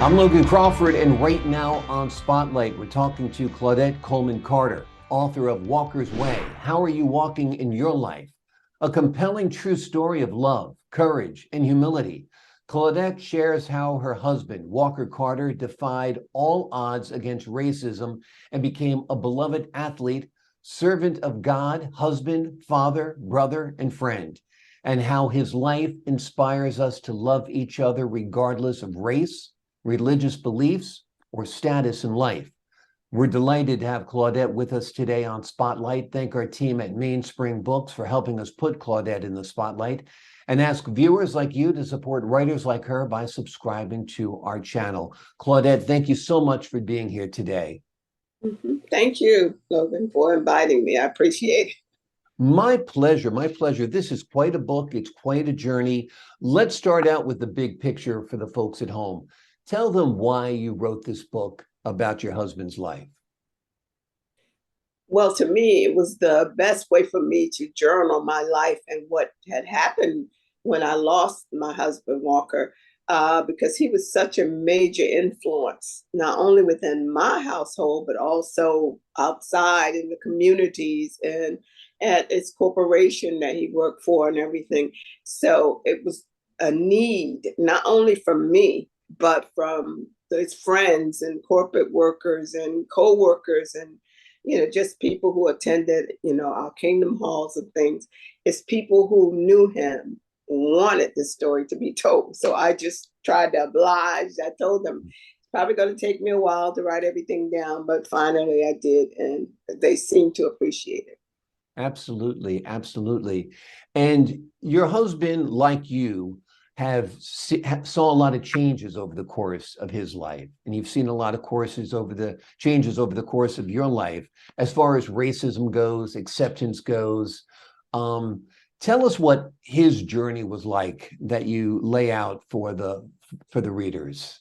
I'm Logan Crawford, and right now on Spotlight, we're talking to Claudette Coleman Carter, author of Walker's Way. How are you walking in your life? A compelling true story of love, courage, and humility. Claudette shares how her husband, Walker Carter, defied all odds against racism and became a beloved athlete, servant of God, husband, father, brother, and friend, and how his life inspires us to love each other regardless of race, religious beliefs, or status in life. We're delighted to have Claudette with us today on Spotlight. Thank our team at Mainspring Books for helping us put Claudette in the spotlight, and ask viewers like you to support writers like her by subscribing to our channel. Claudette, thank you so much for being here today. Thank you, Logan, for inviting me. I appreciate it. My pleasure. My pleasure. This is quite a book. It's quite a journey. Let's start out with the big picture for the folks at home. Tell them why you wrote this book about your husband's life. Well, to me, it was the best way for me to journal my life and what had happened when I lost my husband, Walker, because he was such a major influence, not only within my household, but also outside in the communities and at his corporation that he worked for and everything. So it was a need, not only from me, but from his friends and corporate workers and co-workers and just people who attended, our kingdom halls and things. It's people who knew him wanted the story to be told. So I just tried to oblige. I told them it's probably going to take me a while to write everything down, but finally I did, and they seemed to appreciate it. Absolutely, absolutely. And your husband, like you, saw a lot of changes over the course of his life, and you've seen a lot of changes over the course of your life, as far as racism goes, acceptance goes. Tell us what his journey was like that you lay out for the readers.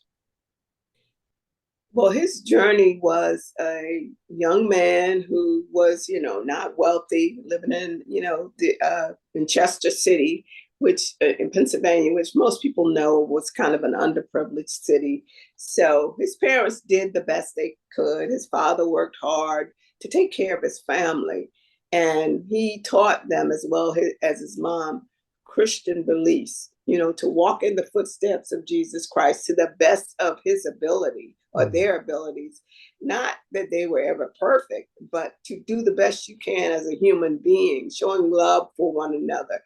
Well, his journey was a young man who was, not wealthy, living in, in Chester City, which in Pennsylvania, which most people know was kind of an underprivileged city. So his parents did the best they could. His father worked hard to take care of his family, and he taught them as well as his mom Christian beliefs, to walk in the footsteps of Jesus Christ to the best of his ability or their abilities. Not that they were ever perfect, but to do the best you can as a human being, showing love for one another,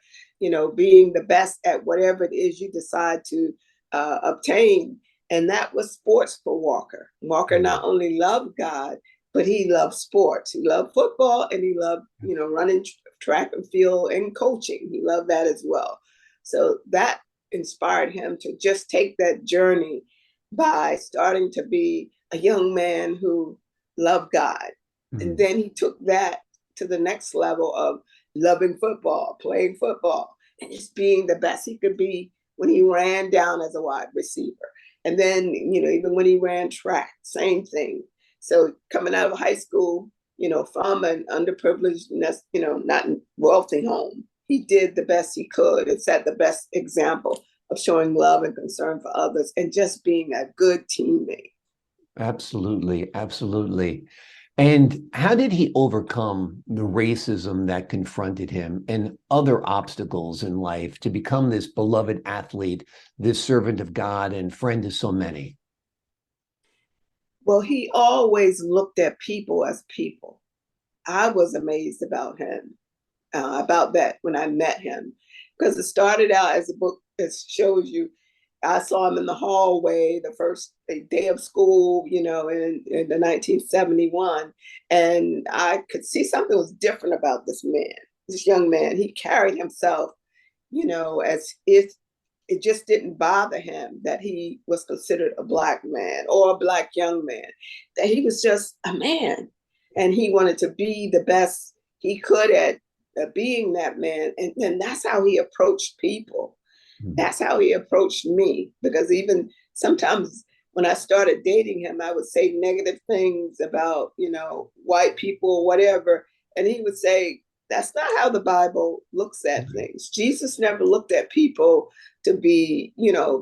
being the best at whatever it is you decide to obtain. And that was sports for Walker. Walker not only loved God, but he loved sports. He loved football, and he loved, running track and field and coaching. He loved that as well. So that inspired him to just take that journey by starting to be a young man who loved God. And then he took that to the next level of loving football, playing football, and just being the best he could be when he ran down as a wide receiver. And then, even when he ran track, same thing. So coming out of high school, from an underprivileged, not wealthy home, he did the best he could and set the best example of showing love and concern for others and just being a good teammate. Absolutely, absolutely. And how did he overcome the racism that confronted him and other obstacles in life to become this beloved athlete, this servant of God and friend to so many? Well, he always looked at people as people. I was amazed about him, about that when I met him, because it started out as a book that shows you. I saw him in the hallway the first day of school, in the 1971, and I could see something was different about this man, this young man. He carried himself, as if it just didn't bother him that he was considered a Black man or a Black young man, that he was just a man, and he wanted to be the best he could at being that man. And that's how he approached people. That's how he approached me, because even sometimes when I started dating him, I would say negative things about, white people or whatever. And he would say, that's not how the Bible looks at things. Jesus never looked at people to be,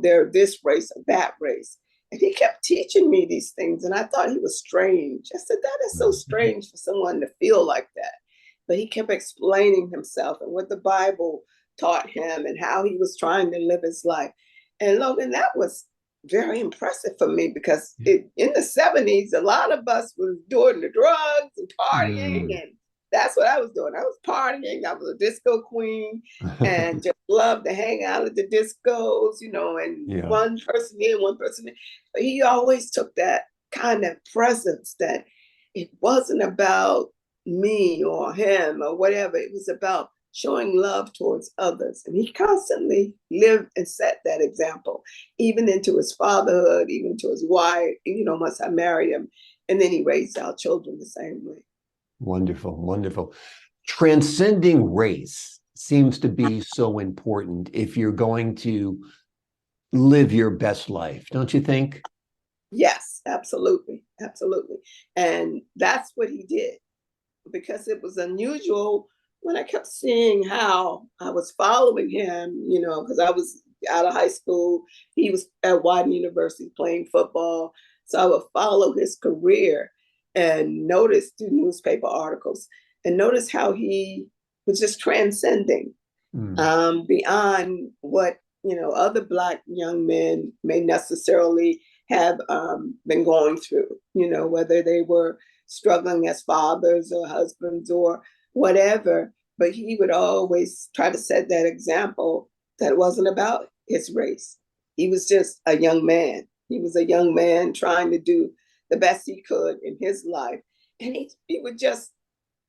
they're this race or that race. And he kept teaching me these things. And I thought he was strange. I said, that is so strange for someone to feel like that. But he kept explaining himself and what the Bible taught him and how he was trying to live his life. And Logan, that was very impressive for me because in the 70s, a lot of us was doing the drugs and partying, and that's what I was doing. I was partying. I was a disco queen and just loved to hang out at the discos, you know, and one person in, one person in. But he always took that kind of presence that it wasn't about me or him or whatever. It was about showing love towards others. And he constantly lived and set that example, even into his fatherhood, even to his wife, you know, once I married him. And then he raised our children the same way. Wonderful, wonderful. Transcending race seems to be so important if you're going to live your best life, don't you think? Yes, absolutely. Absolutely. And that's what he did because it was unusual when I kept seeing how I was following him, you know, because I was out of high school. He was at Widen University playing football. So I would follow his career and notice through newspaper articles and notice how he was just transcending beyond what, you know, other Black young men may necessarily have been going through, you know, whether they were struggling as fathers or husbands or whatever, but he would always try to set that example that wasn't about his race. He was just a young man. He was a young man trying to do the best he could in his life. And he would just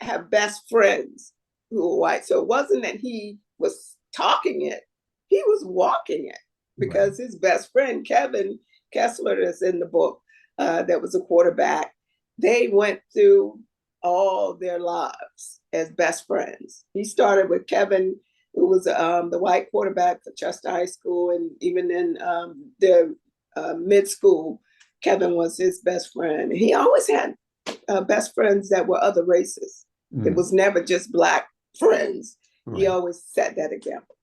have best friends who were white. So it wasn't that he was talking it, he was walking it because his best friend, Kevin Kessler, that's in the book, that was a quarterback, they went through all their lives as best friends. He started with Kevin, who was the white quarterback for Chester High School, and even in their mid school, Kevin was his best friend. He always had best friends that were other races. It was never just Black friends. He always set that example.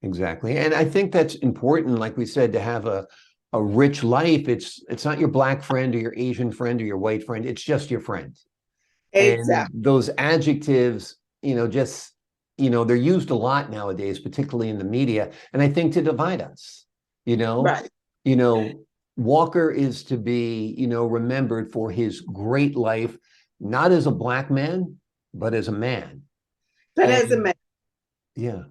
Exactly. And I think that's important, like we said, to have a rich life. It's not your Black friend or your Asian friend or your white friend. It's just your friend. Exactly. And those adjectives, you know, just, you know, they're used a lot nowadays, particularly in the media. And I think to divide us, you know, Right. you know, Walker is to be, you know, remembered for his great life, not as a Black man, but as a man. But And as a man, yeah.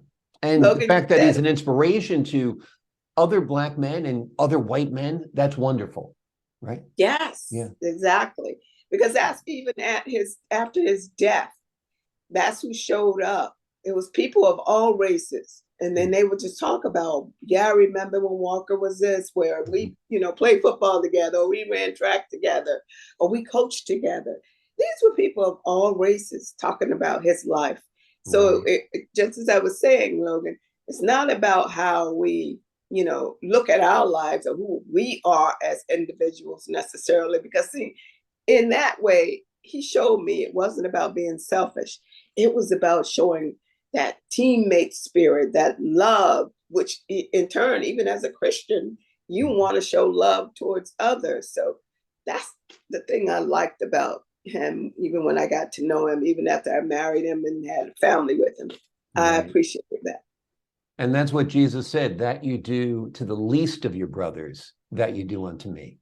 And the Logan, you fact that said he's it. an inspiration to other Black men and other white men, that's wonderful, right? Yes, Yeah. exactly. Because that's even at his after his death, that's who showed up. It was people of all races. And then they would just talk about, yeah, I remember when Walker was this, where we, you know, played football together, or we ran track together, or we coached together. These were people of all races talking about his life. So just as I was saying, Logan, it's not about how we, you know, look at our lives or who we are as individuals necessarily, because see, in that way, he showed me it wasn't about being selfish. It was about showing that teammate spirit, that love, which in turn, even as a Christian, you want to show love towards others. So that's the thing I liked about him, even when I got to know him, even after I married him and had a family with him. I appreciated that. And that's what Jesus said, that you do to the least of your brothers, that you do unto me.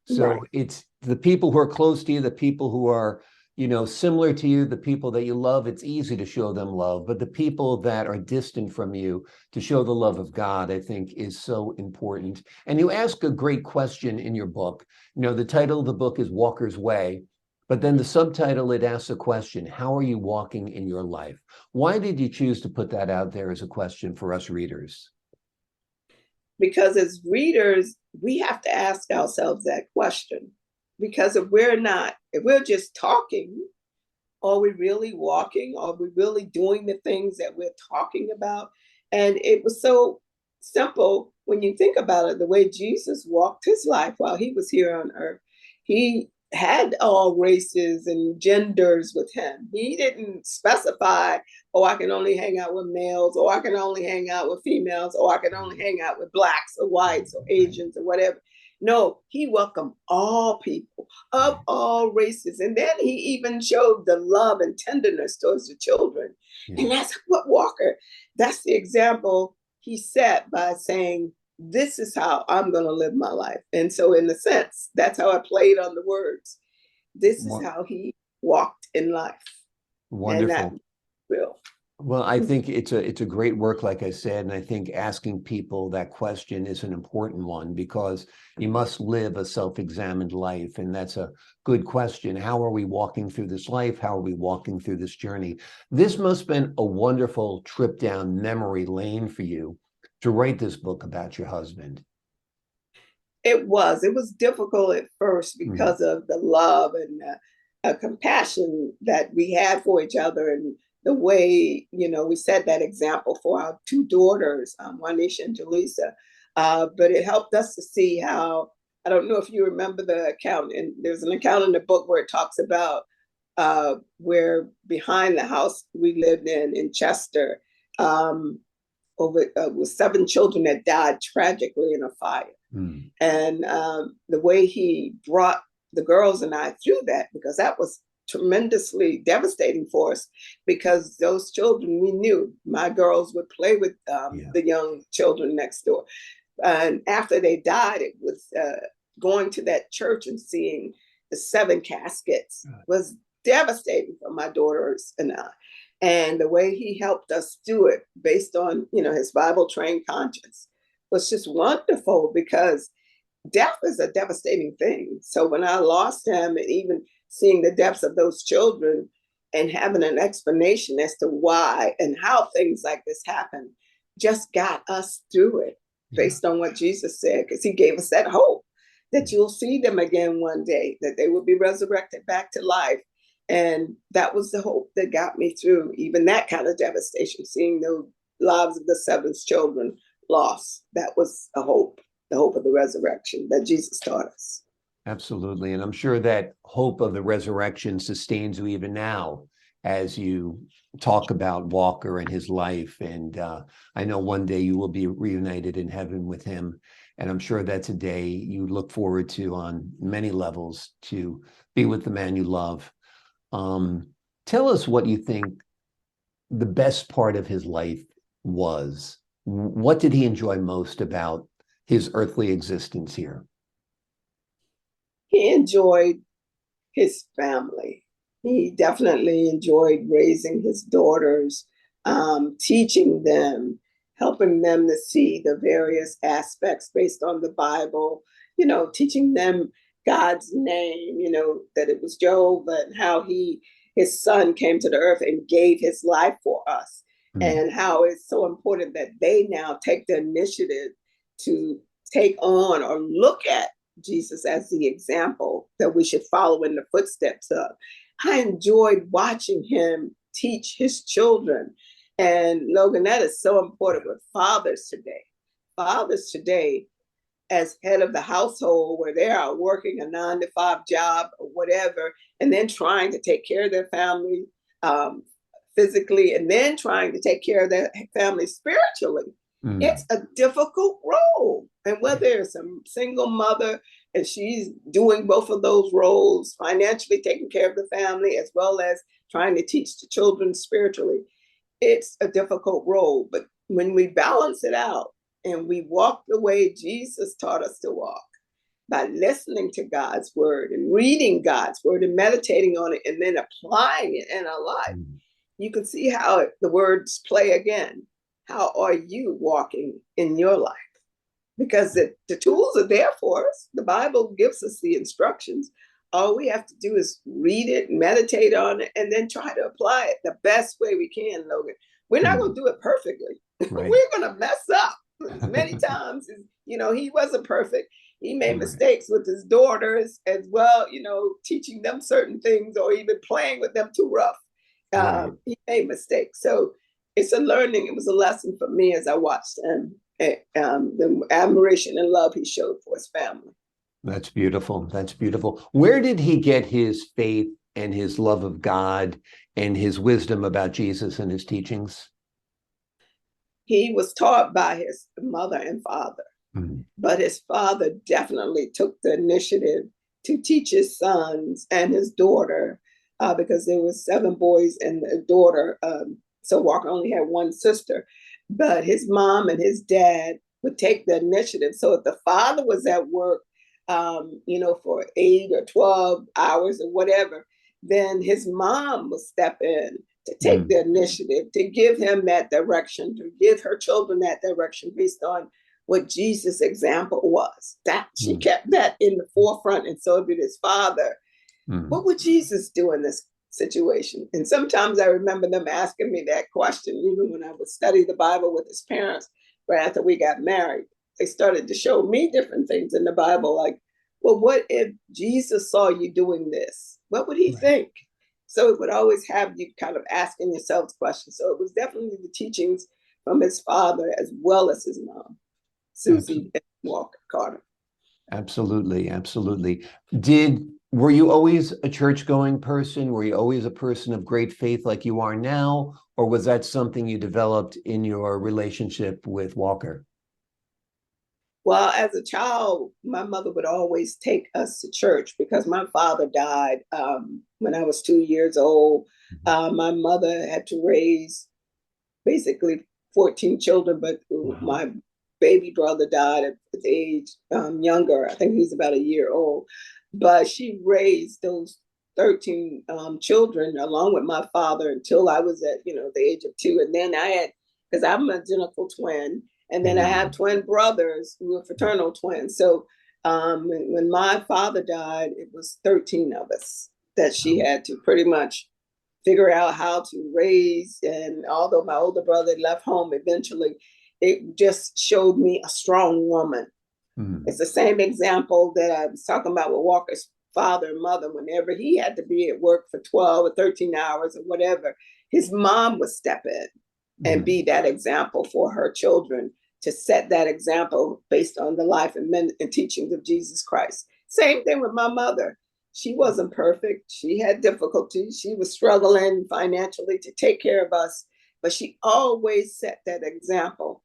So it's the people who are close to you, the people who are, you know, similar to you, the people that you love, it's easy to show them love. But the people that are distant from you, to show the love of God, I think is so important. And you ask a great question in your book. You know, the title of the book is Walker's Way, but then the subtitle, it asks a question: how are you walking in your life? Why did you choose to put that out there as a question for us readers? Because as readers, we have to ask ourselves that question. Because if we're just talking, are we really walking? Are we really doing the things that we're talking about? And it was so simple when you think about it, the way Jesus walked his life while he was here on earth. He had all races and genders with him. He didn't specify, oh, I can only hang out with males, or I can only hang out with females, or I can only hang out with Blacks or whites or Asians or whatever. No, he welcomed all people of all races. And then he even showed the love and tenderness towards the children. Yeah. And that's what Walker, that's the example he set by saying, this is how I'm going to live my life. And so, in a sense, that's how I played on the words. This is how he walked in life. And that Wonderful. will. Well, I think it's a great work, like I said, and I think asking people that question is an important one, because you must live a self-examined life, and that's a good question. How are we walking through this life? How are we walking through this journey? This must have been a wonderful trip down memory lane for you to write this book about your husband. It was difficult at first because of the love and compassion that we had for each other, and the way, we set that example for our two daughters, Juanisha and Jaleesa. But it helped us to see how, I don't know if you remember the account, and there's an account in the book where it talks about where behind the house we lived in Chester, over with 7 children that died tragically in a fire. And the way he brought the girls and I through that, because that was tremendously devastating for us, because those children, we knew my girls would play with the young children next door. And after they died, it was going to that church and seeing the 7 caskets was devastating for my daughters and I. And the way he helped us do it based on, his Bible trained conscience was just wonderful, because death is a devastating thing. So when I lost him, and even seeing the depths of those children and having an explanation as to why and how things like this happen, just got us through it based on what Jesus said, because he gave us that hope that you'll see them again one day, that they will be resurrected back to life. And that was the hope that got me through even that kind of devastation, seeing the lives of the 7 children lost. That was a hope, the hope of the resurrection that Jesus taught us. Absolutely. And I'm sure that hope of the resurrection sustains you even now as you talk about Walker and his life. And I know one day you will be reunited in heaven with him. And I'm sure that's a day you look forward to on many levels, to be with the man you love. Tell us what you think the best part of his life was. What did he enjoy most about his earthly existence here? He enjoyed his family. He definitely enjoyed raising his daughters, teaching them, helping them to see the various aspects based on the Bible, teaching them God's name, that it was Jehovah, and how his son came to the earth and gave his life for us, and how it's so important that they now take the initiative to take on or look at Jesus as the example that we should follow in the footsteps of. I enjoyed watching him teach his children. And Logan, that is so important with fathers today. Fathers today, as head of the household, where they are working a 9-to-5 job or whatever, and then trying to take care of their family physically, and then trying to take care of their family spiritually. It's a difficult role. And whether it's a single mother and she's doing both of those roles, financially taking care of the family, as well as trying to teach the children spiritually, it's a difficult role. But when we balance it out and we walk the way Jesus taught us to walk, by listening to God's word and reading God's word and meditating on it and then applying it in our life, you can see how the words play again. How are you walking in your life? Because the tools are there for us. The Bible gives us the instructions. All we have to do is read it, meditate on it, and then try to apply it the best way we can, Logan. We're not going to do it perfectly. Right. We're going to mess up many times. He wasn't perfect. He made mistakes with his daughters as well, teaching them certain things or even playing with them too rough. He made mistakes. So it's a learning. It was a lesson for me as I watched him, the admiration and love he showed for his family. That's beautiful. That's beautiful. Where did he get his faith and his love of God and his wisdom about Jesus and his teachings? He was taught by his mother and father. but his father definitely took the initiative to teach his sons and his daughter, because there was 7 boys and a daughter. So Walker only had one sister, but his mom and his dad would take the initiative. So if the father was at work, for 8 or 12 hours or whatever, then his mom would step in to take the initiative, to give him that direction, to give her children that direction based on what Jesus' example was. That she kept that in the forefront, and so did his father. What would Jesus do in this situation? And sometimes I remember them asking me that question, even when I would study the Bible with his parents right after we got married. They started to show me different things in the Bible, like, well, what if Jesus saw you doing this? What would he think? So it would always have you kind of asking yourselves questions. So it was definitely the teachings from his father as well as his mom, Susie and Walker Carter. Absolutely, absolutely. Were you always a church-going person? Were you always a person of great faith like you are now? Or was that something you developed in your relationship with Walker? Well, as a child, my mother would always take us to church because my father died when I was 2 years old. My mother had to raise basically 14 children, but my baby brother died at the age younger. I think he was about a year old. But she raised those 13 children along with my father until I was at, the age of 2. And then I had, because I'm an identical twin, and then I have twin brothers who were fraternal twins. So when my father died, it was 13 of us that she had to pretty much figure out how to raise. And although my older brother left home eventually, it just showed me a strong woman. It's the same example that I was talking about with Walker's father and mother. Whenever he had to be at work for 12 or 13 hours or whatever, his mom would step in and be that example for her children, to set that example based on the life and teachings of Jesus Christ. Same thing with my mother. She wasn't perfect. She had difficulties. She was struggling financially to take care of us, but she always set that example.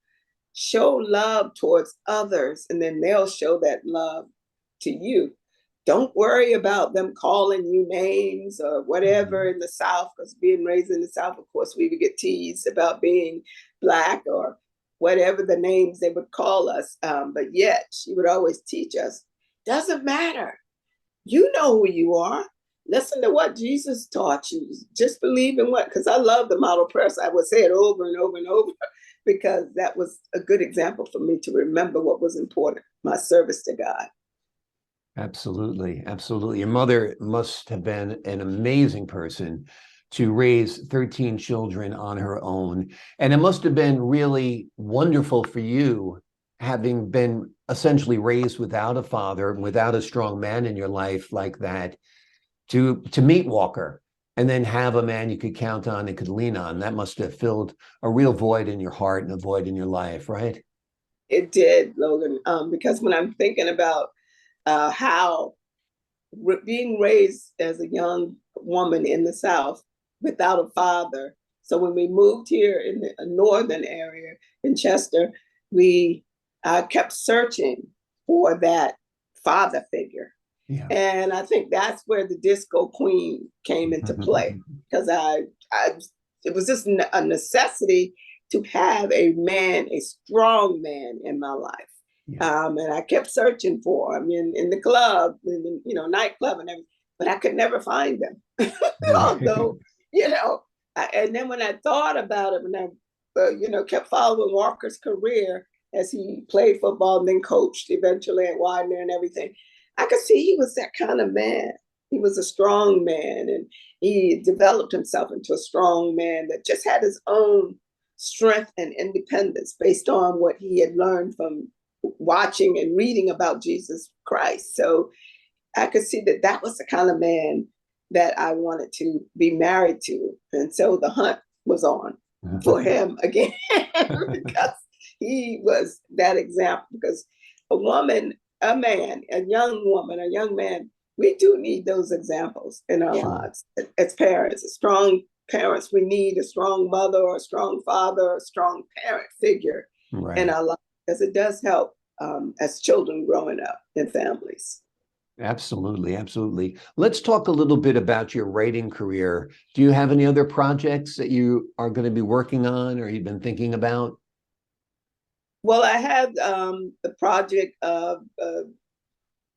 Show love towards others, and then they'll show that love to you. Don't worry about them calling you names or whatever in the South, because being raised in the South, of course, we would get teased about being Black or whatever the names they would call us. But yet she would always teach us, doesn't matter. You know who you are. Listen to what Jesus taught you. Just believe in what, because I love the model prayer. So I would say it over and over and over, because that was a good example for me to remember what was important, my service to God. Absolutely, absolutely. Your mother must have been an amazing person to raise 13 children on her own. And it must have been really wonderful for you, having been essentially raised without a father, without a strong man in your life like that, to meet Walker and then have a man you could count on and could lean on. That must have filled a real void in your heart and a void in your life, right? It did, Logan, because when I'm thinking about how being raised as a young woman in the South without a father. So when we moved here in the northern area in Chester, we kept searching for that father figure. Yeah. And I think that's where the disco queen came into play, because it was just a necessity to have a man, a strong man in my life. Yeah. And I kept searching for him in the club, in the nightclub and everything, but I could never find them. Although, and then when I thought about it, when I, kept following Walker's career as he played football and then coached eventually at Widener and everything, I could see he was that kind of man. He was a strong man, and he developed himself into a strong man that just had his own strength and independence based on what he had learned from watching and reading about Jesus Christ. So I could see that that was the kind of man that I wanted to be married to. And so the hunt was on for him again, because he was that example. Because a woman, a man, a young woman, a young man, we do need those examples in our lives as parents, as strong parents. We need a strong mother or a strong father or a strong parent figure in our life, because it does help as children growing up in families. Absolutely, absolutely. Let's talk a little bit about your writing career. Do you have any other projects that you are going to be working on or you've been thinking about? Well, I had the project of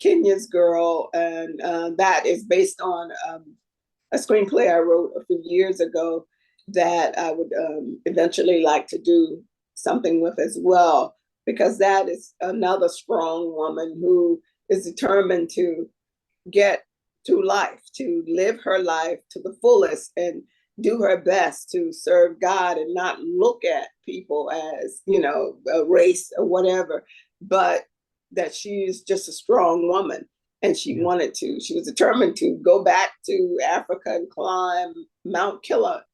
Kenya's Girl, and that is based on a screenplay I wrote a few years ago that I would eventually like to do something with as well, because that is another strong woman who is determined to get to life, to live her life to the fullest and do her best to serve God and not look at people as, a race or whatever, but that she's just a strong woman. And she she was determined to go back to Africa and climb Mount Kilimanjaro.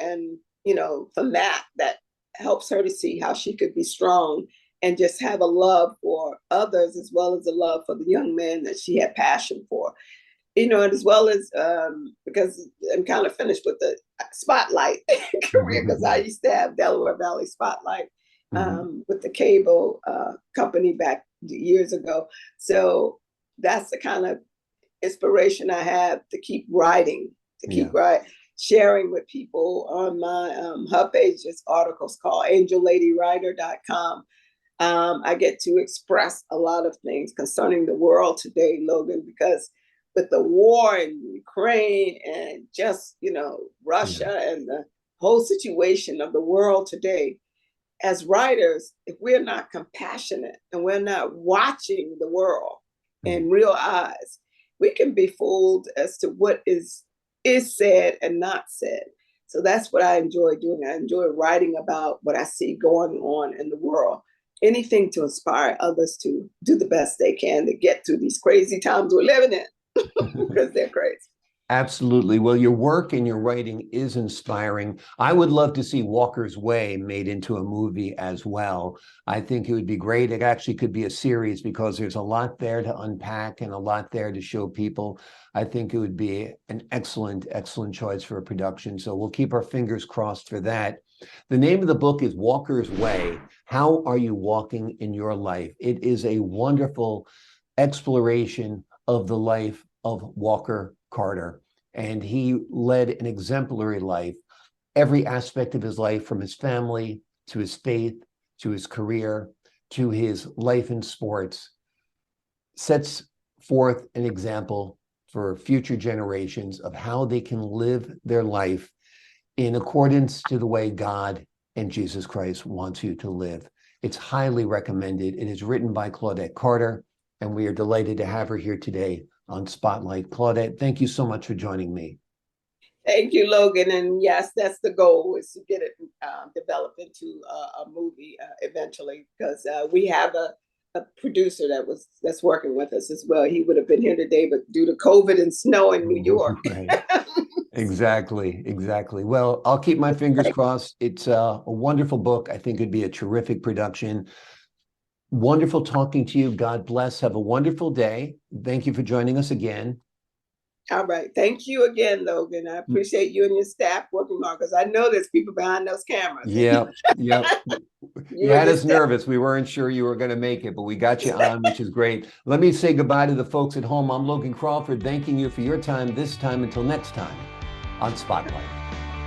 And, from that helps her to see how she could be strong and just have a love for others as well as a love for the young men that she had passion for. And as well as because I'm kind of finished with the Spotlight career, because I used to have Delaware Valley Spotlight with the cable company back years ago. So that's the kind of inspiration I have to keep writing, sharing with people on my hub page. There's articles called angellladywriter.com. I get to express a lot of things concerning the world today, Logan, because with the war in Ukraine and just, Russia and the whole situation of the world today, as writers, if we're not compassionate and we're not watching the world in real eyes, we can be fooled as to what is said and not said. So that's what I enjoy doing. I enjoy writing about what I see going on in the world. Anything to inspire others to do the best they can to get through these crazy times we're living in, because they're crazy. Absolutely. Well, your work and your writing is inspiring. I would love to see Walker's Way made into a movie as well. I think it would be great. It actually could be a series because there's a lot there to unpack and a lot there to show people. I think it would be an excellent, excellent choice for a production. So we'll keep our fingers crossed for that. The name of the book is Walker's Way. How are you walking in your life? It is a wonderful exploration of the life of Walker Carter. And he led an exemplary life, every aspect of his life, from his family to his faith, to his career, to his life in sports, sets forth an example for future generations of how they can live their life in accordance to the way God and Jesus Christ wants you to live. It's highly recommended. It is written by Claudette Carter, and we are delighted to have her here today on Spotlight. Claudette, thank you so much for joining me. Thank you, Logan. And yes, that's the goal, is to get it developed into a movie eventually, because we have a producer that's working with us as well. He would have been here today, but due to COVID and snow in New York. Right. Exactly. Well, I'll keep my fingers crossed. It's a wonderful book. I think it'd be a terrific production. Wonderful talking to you. God bless. Have a wonderful day. Thank you for joining us again. All right. Thank you again, Logan. I appreciate you and your staff working hard, because I know there's people behind those cameras. Yeah. You had us nervous. We weren't sure you were going to make it, but we got you on, which is great. Let me say goodbye to the folks at home. I'm Logan Crawford, thanking you for your time this time. Until next time on Spotlight.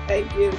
Thank you.